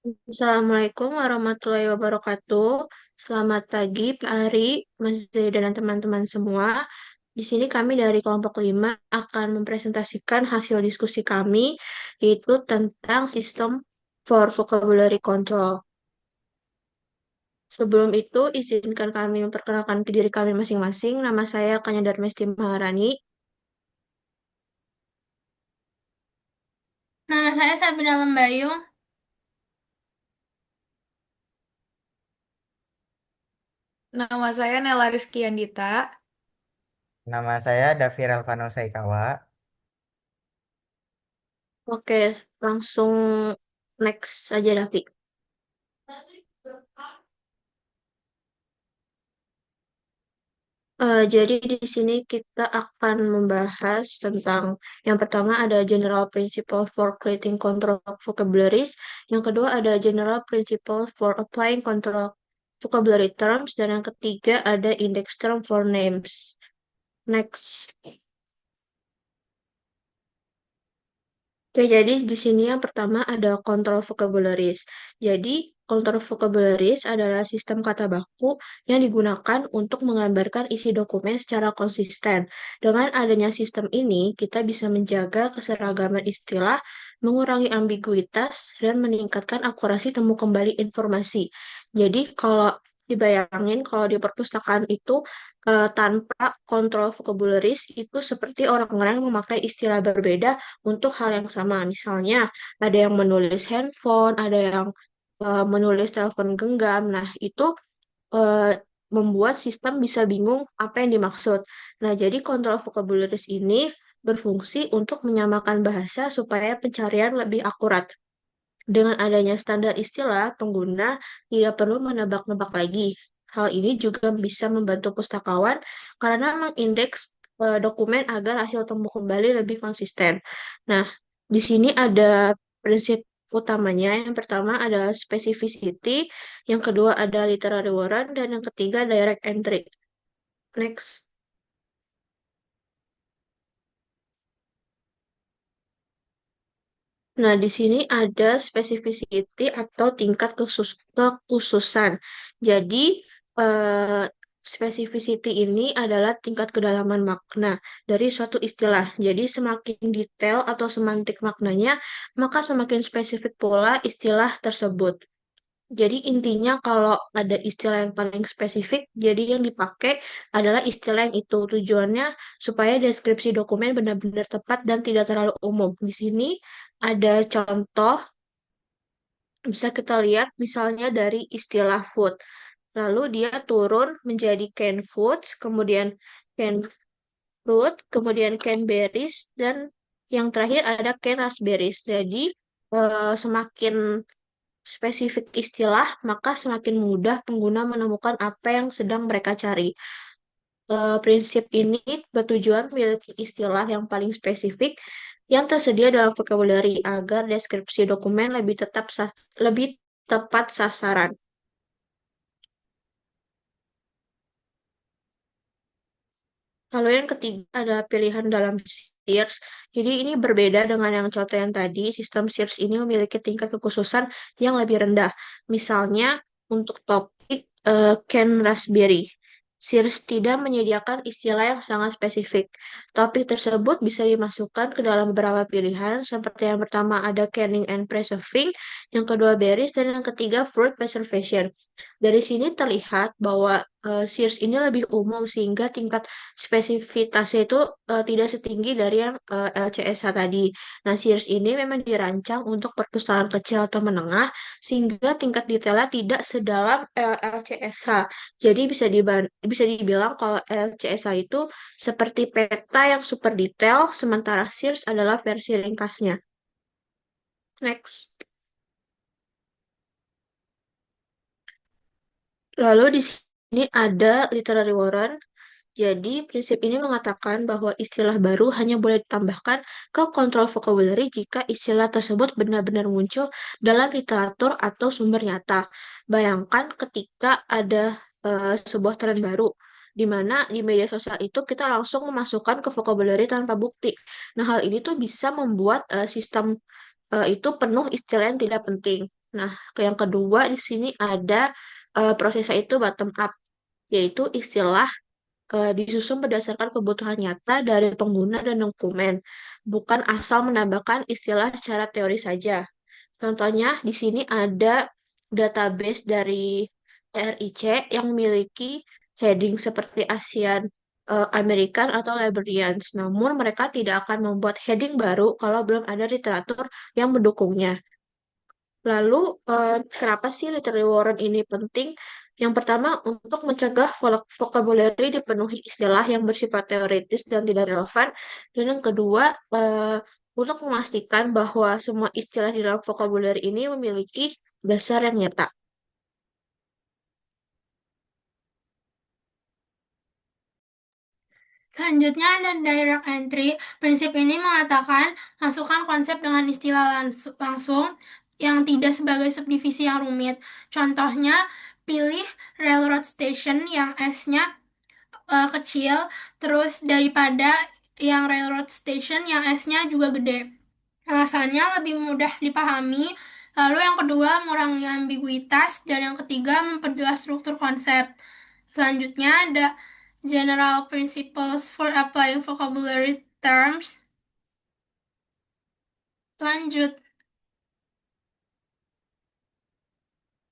Assalamualaikum warahmatullahi wabarakatuh. Selamat pagi, Pak Ari, Mas Zaida, dan teman-teman semua. Di sini kami dari kelompok 5 akan mempresentasikan hasil diskusi kami, yaitu tentang sistem for vocabulary control. Sebelum itu, izinkan kami memperkenalkan ke diri kami masing-masing. Nama saya Kanya Darmesti Maharani. Nama saya Sabina Lembayung. Nama saya Nela Rizkyandita. Nama saya Davi Relvano Saikawa. Oke, langsung next saja, Davi. Jadi di sini kita akan membahas tentang yang pertama ada general principle for creating control vocabularies, yang kedua ada general principle for applying control vocabulary terms, dan yang ketiga ada index term for names. Next. Oke, jadi di sini yang pertama ada control vocabularies. Jadi, control vocabularies adalah sistem kata baku yang digunakan untuk menggambarkan isi dokumen secara konsisten. Dengan adanya sistem ini, kita bisa menjaga keseragaman istilah, mengurangi ambiguitas, dan meningkatkan akurasi temu kembali informasi. Jadi, kalau dibayangin, kalau di perpustakaan itu tanpa kontrol vocabularies itu seperti orang-orang yang memakai istilah berbeda untuk hal yang sama. Misalnya, ada yang menulis handphone, ada yang menulis telepon genggam. Nah, itu eh, membuat sistem bisa bingung apa yang dimaksud. Nah, jadi kontrol vocabularies ini berfungsi untuk menyamakan bahasa supaya pencarian lebih akurat. Dengan adanya standar istilah, pengguna tidak perlu menebak-nebak lagi. Hal ini juga bisa membantu pustakawan karena mengindeks dokumen agar hasil temu kembali lebih konsisten. Nah, di sini ada prinsip utamanya. Yang pertama ada specificity, yang kedua ada literary warrant, dan yang ketiga direct entry. Next. Nah, di sini ada specificity atau tingkat kekhususan. Jadi, eh, specificity ini adalah tingkat kedalaman makna dari suatu istilah. Jadi, semakin detail atau semantik maknanya, maka semakin spesifik pula istilah tersebut. Jadi intinya kalau ada istilah yang paling spesifik, jadi yang dipakai adalah istilah yang itu. Tujuannya supaya deskripsi dokumen benar-benar tepat dan tidak terlalu umum. Di sini ada contoh, bisa kita lihat misalnya dari istilah food. Lalu dia turun menjadi canned foods, kemudian canned fruit, kemudian canned berries, dan yang terakhir ada canned raspberries. Jadi semakin spesifik istilah, maka semakin mudah pengguna menemukan apa yang sedang mereka cari. Prinsip ini bertujuan memiliki istilah yang paling spesifik yang tersedia dalam vocabulary agar deskripsi dokumen lebih tepat sasaran. Lalu yang ketiga adalah pilihan dalam search. Jadi ini berbeda dengan yang contoh yang tadi. Sistem search ini memiliki tingkat kekhususan yang lebih rendah. Misalnya untuk topik Ken Raspberry. Search tidak menyediakan istilah yang sangat spesifik. Topik tersebut bisa dimasukkan ke dalam beberapa pilihan, seperti yang pertama ada canning and preserving, yang kedua berries, dan yang ketiga fruit preservation. Dari sini terlihat bahwa Sears ini lebih umum sehingga tingkat spesifitasnya itu tidak setinggi dari yang LCSH tadi. Nah, Sears ini memang dirancang untuk perpustakaan kecil atau menengah sehingga tingkat detailnya tidak sedalam LCSH. Jadi bisa dibilang kalau LCSH itu seperti peta yang super detail, sementara Sears adalah versi ringkasnya. Next. Lalu di sini ada literary warrant. Jadi, prinsip ini mengatakan bahwa istilah baru hanya boleh ditambahkan ke kontrol vocabulary jika istilah tersebut benar-benar muncul dalam literatur atau sumber nyata. Bayangkan ketika ada sebuah tren baru, di mana di media sosial itu kita langsung memasukkan ke vocabulary tanpa bukti. Nah, hal ini tuh bisa membuat sistem itu penuh istilah yang tidak penting. Nah, yang kedua di sini ada prosesnya itu bottom up, yaitu istilah disusun berdasarkan kebutuhan nyata dari pengguna dan dokumen, bukan asal menambahkan istilah secara teori saja. Contohnya, di sini ada database dari RIC yang memiliki heading seperti ASEAN American atau Librarians. Namun, mereka tidak akan membuat heading baru kalau belum ada literatur yang mendukungnya. Lalu, kenapa sih literary warrant ini penting? Yang pertama, untuk mencegah vocabulary dipenuhi istilah yang bersifat teoritis dan tidak relevan. Dan yang kedua, untuk memastikan bahwa semua istilah di dalam vocabulary ini memiliki dasar yang nyata. Selanjutnya ada direct entry. Prinsip ini mengatakan masukkan konsep dengan istilah langsung yang tidak sebagai subdivisi yang rumit. Contohnya, pilih railroad station yang S-nya kecil, terus daripada yang railroad station yang S-nya juga gede. Alasannya lebih mudah dipahami. Lalu yang kedua, mengurangi ambiguitas. Dan yang ketiga, memperjelas struktur konsep. Selanjutnya ada general principles for applying vocabulary terms. Lanjut.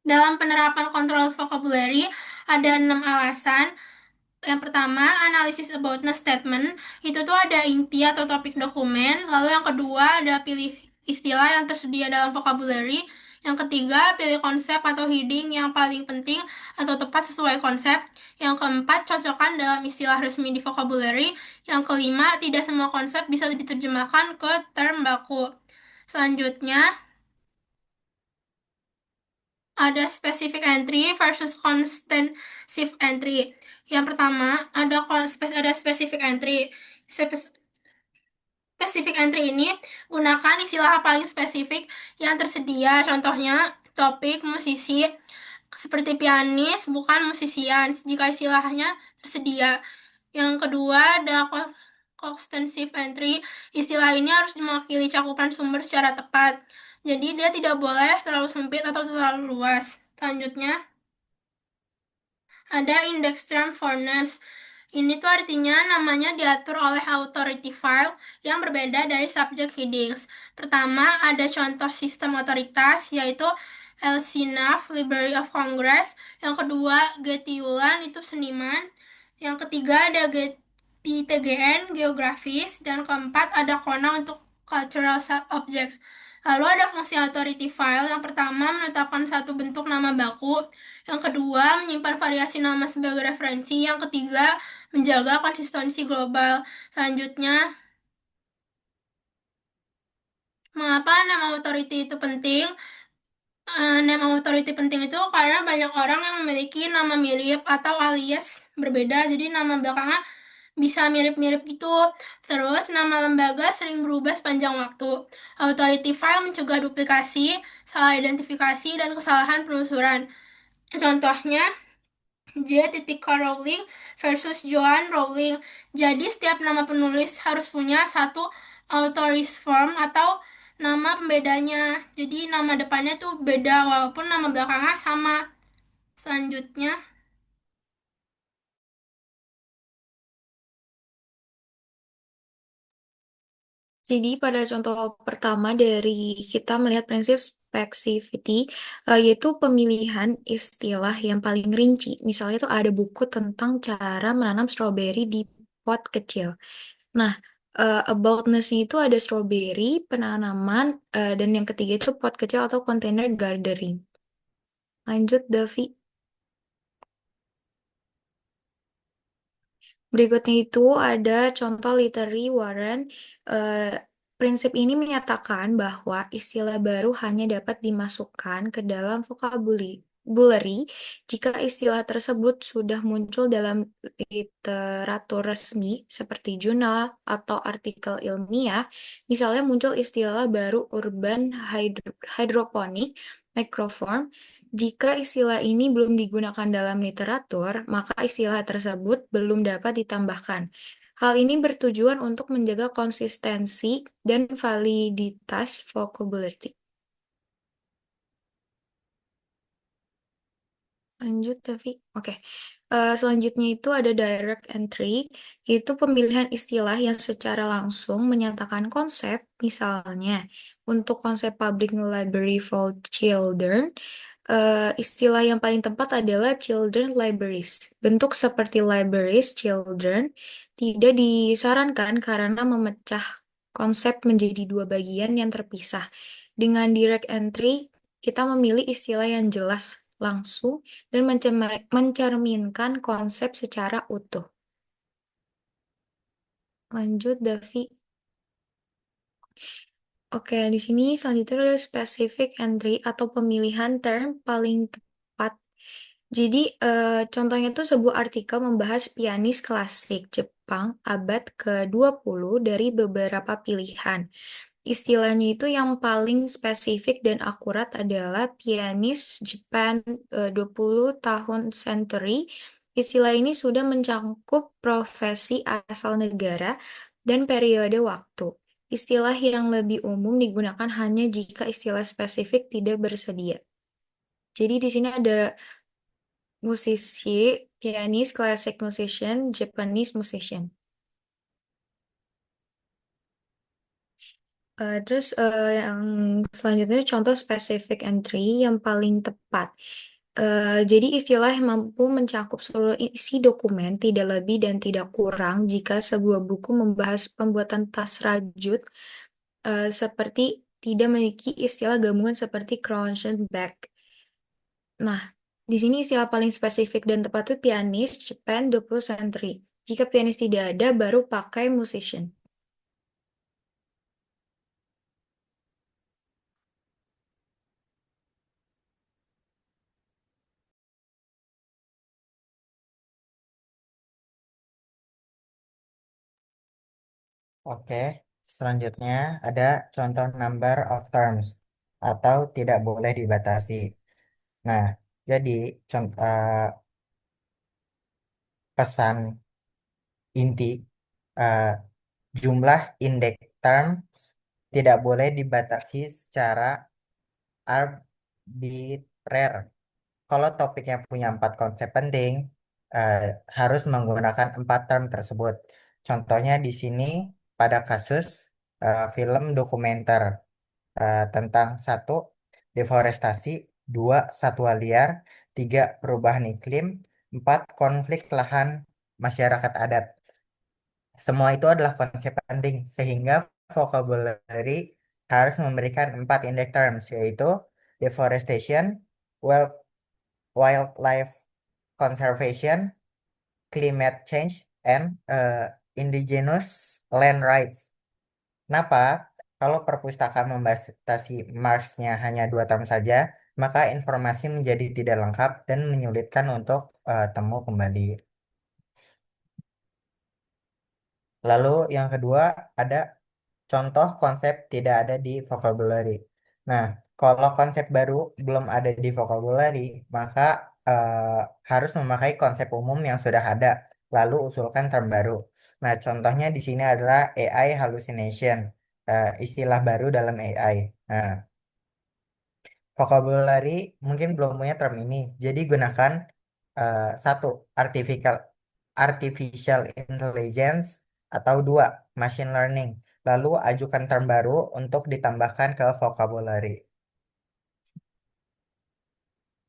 Dalam penerapan kontrol vocabulary, ada 6 alasan. Yang pertama, analisis aboutness statement. Itu tuh ada inti atau topik dokumen. Lalu yang kedua, ada pilih istilah yang tersedia dalam vocabulary. Yang ketiga, pilih konsep atau heading yang paling penting atau tepat sesuai konsep. Yang keempat, cocokkan dalam istilah resmi di vocabulary. Yang kelima, tidak semua konsep bisa diterjemahkan ke term baku. Selanjutnya, ada specific entry versus extensive entry. Yang pertama, ada specific entry. Specific entry ini gunakan istilah paling spesifik yang tersedia. Contohnya, topik, musisi, seperti pianis, bukan musisian, jika istilahnya tersedia. Yang kedua, ada extensive entry. Istilah ini harus mewakili cakupan sumber secara tepat. Jadi, dia tidak boleh terlalu sempit atau terlalu luas. Selanjutnya, ada index term for names. Ini tuh artinya namanya diatur oleh authority file yang berbeda dari subject headings. Pertama, ada contoh sistem otoritas, yaitu LCNAV, Library of Congress. Yang kedua, Getty Ulan, itu seniman. Yang ketiga, ada Getty TGN, geografis. Dan keempat, ada Kona untuk cultural objects. Lalu ada fungsi authority file. Yang pertama, menetapkan satu bentuk nama baku. Yang kedua, menyimpan variasi nama sebagai referensi. Yang ketiga, menjaga konsistensi global. Selanjutnya, mengapa nama authority itu penting? Nama authority penting itu karena banyak orang yang memiliki nama mirip atau alias berbeda, jadi nama belakangnya bisa mirip-mirip gitu. Terus, nama lembaga sering berubah sepanjang waktu. Authority file mencegah duplikasi, salah identifikasi, dan kesalahan penelusuran. Contohnya, J.K. Rowling versus Joanne Rowling. Jadi setiap nama penulis harus punya satu authoris form atau nama pembedanya. Jadi nama depannya tuh beda walaupun nama belakangnya sama. Selanjutnya, Jadi pada contoh pertama dari kita melihat prinsip specificity, yaitu pemilihan istilah yang paling rinci. Misalnya itu ada buku tentang cara menanam stroberi di pot kecil. Nah, aboutness-nya itu ada strawberry, penanaman, dan yang ketiga itu pot kecil atau container gardening. Lanjut, Davi. Berikutnya itu ada contoh literary warrant. Eh, prinsip ini menyatakan bahwa istilah baru hanya dapat dimasukkan ke dalam vocabulary jika istilah tersebut sudah muncul dalam literatur resmi seperti jurnal atau artikel ilmiah. Misalnya muncul istilah baru urban hydroponic, microform. Jika istilah ini belum digunakan dalam literatur, maka istilah tersebut belum dapat ditambahkan. Hal ini bertujuan untuk menjaga konsistensi dan validitas vocabulary. Lanjut, Tavi. Oke. Selanjutnya itu ada direct entry, yaitu pemilihan istilah yang secara langsung menyatakan konsep. Misalnya, untuk konsep public library for children, istilah yang paling tepat adalah children libraries. Bentuk seperti libraries children tidak disarankan karena memecah konsep menjadi dua bagian yang terpisah. Dengan direct entry, kita memilih istilah yang jelas, langsung, dan mencerminkan konsep secara utuh. Lanjut, Davi. Oke, di sini selanjutnya ada specific entry atau pemilihan term paling tepat. Jadi, contohnya itu sebuah artikel membahas pianis klasik Jepang abad ke-20 dari beberapa pilihan. Istilahnya itu yang paling spesifik dan akurat adalah pianis Japan 20 tahun century. Istilah ini sudah mencakup profesi asal negara dan periode waktu. Istilah yang lebih umum digunakan hanya jika istilah spesifik tidak bersedia. Jadi di sini ada musisi, pianis, classic musician, Japanese musician. Terus yang selanjutnya contoh specific entry yang paling tepat. Jadi istilah yang mampu mencakup seluruh isi dokumen, tidak lebih dan tidak kurang jika sebuah buku membahas pembuatan tas rajut, seperti tidak memiliki istilah gabungan seperti crown bag. Nah, di sini istilah paling spesifik dan tepat itu pianis Japan 20 century. Jika pianis tidak ada, baru pakai musician. Oke, selanjutnya ada contoh number of terms atau tidak boleh dibatasi. Nah, jadi pesan inti eh, jumlah index terms tidak boleh dibatasi secara arbitrer. Kalau topiknya punya 4 konsep penting, eh, harus menggunakan 4 term tersebut. Contohnya di sini pada kasus film dokumenter tentang satu deforestasi, dua satwa liar, tiga perubahan iklim, empat konflik lahan masyarakat adat. Semua itu adalah konsep penting sehingga vocabulary harus memberikan 4 index terms yaitu deforestation, wild- wildlife conservation, climate change, and indigenous land rights. Kenapa? Kalau perpustakaan membatasi Marsnya hanya 2 term saja, maka informasi menjadi tidak lengkap dan menyulitkan untuk temu kembali. Lalu yang kedua ada contoh konsep tidak ada di vocabulary. Nah, kalau konsep baru belum ada di vocabulary, maka harus memakai konsep umum yang sudah ada, lalu usulkan term baru. Nah, contohnya di sini adalah AI hallucination, istilah baru dalam AI. Nah, vocabulary mungkin belum punya term ini, jadi gunakan satu artificial artificial intelligence atau dua machine learning. Lalu ajukan term baru untuk ditambahkan ke vocabulary.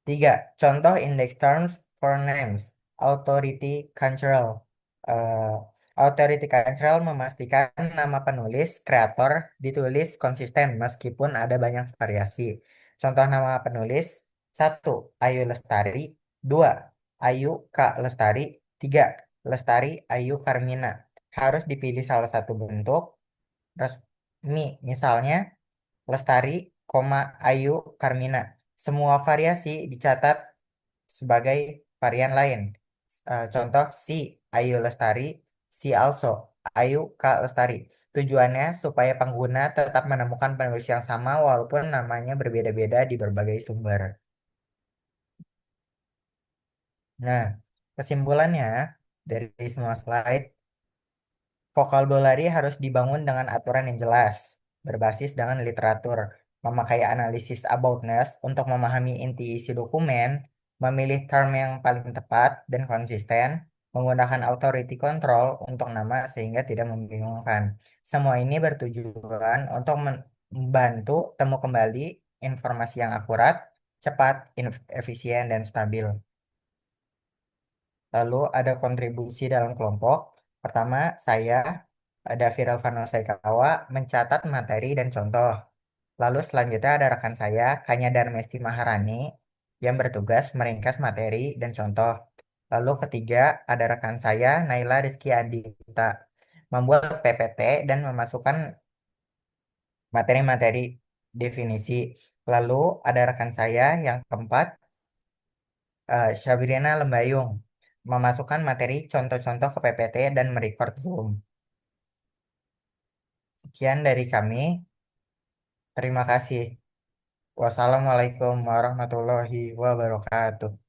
Tiga, contoh index terms for names. Authority cultural. Eh, authority cultural memastikan nama penulis, kreator ditulis konsisten meskipun ada banyak variasi. Contoh nama penulis, satu, Ayu Lestari. Dua, Ayu K. Lestari. Tiga, Lestari Ayu Karmina. Harus dipilih salah satu bentuk resmi. Misalnya, Lestari, Ayu Karmina. Semua variasi dicatat sebagai varian lain. Contoh si Ayu Lestari, si also Ayu K Lestari. Tujuannya supaya pengguna tetap menemukan penulis yang sama walaupun namanya berbeda-beda di berbagai sumber. Nah, kesimpulannya dari semua slide, vocabulary harus dibangun dengan aturan yang jelas, berbasis dengan literatur, memakai analisis aboutness untuk memahami inti isi dokumen, memilih term yang paling tepat dan konsisten, menggunakan authority control untuk nama sehingga tidak membingungkan. Semua ini bertujuan untuk membantu temu kembali informasi yang akurat, cepat, efisien, dan stabil. Lalu ada kontribusi dalam kelompok. Pertama, saya, Davi Relvano Saikawa, mencatat materi dan contoh. Lalu selanjutnya ada rekan saya, Kanya Darmesti Maharani, yang bertugas meringkas materi dan contoh. Lalu ketiga, ada rekan saya, Naila Rizky Adita, membuat PPT dan memasukkan materi-materi definisi. Lalu ada rekan saya yang keempat, Syabirina Lembayung, memasukkan materi contoh-contoh ke PPT dan merecord Zoom. Sekian dari kami. Terima kasih. Wassalamualaikum warahmatullahi wabarakatuh.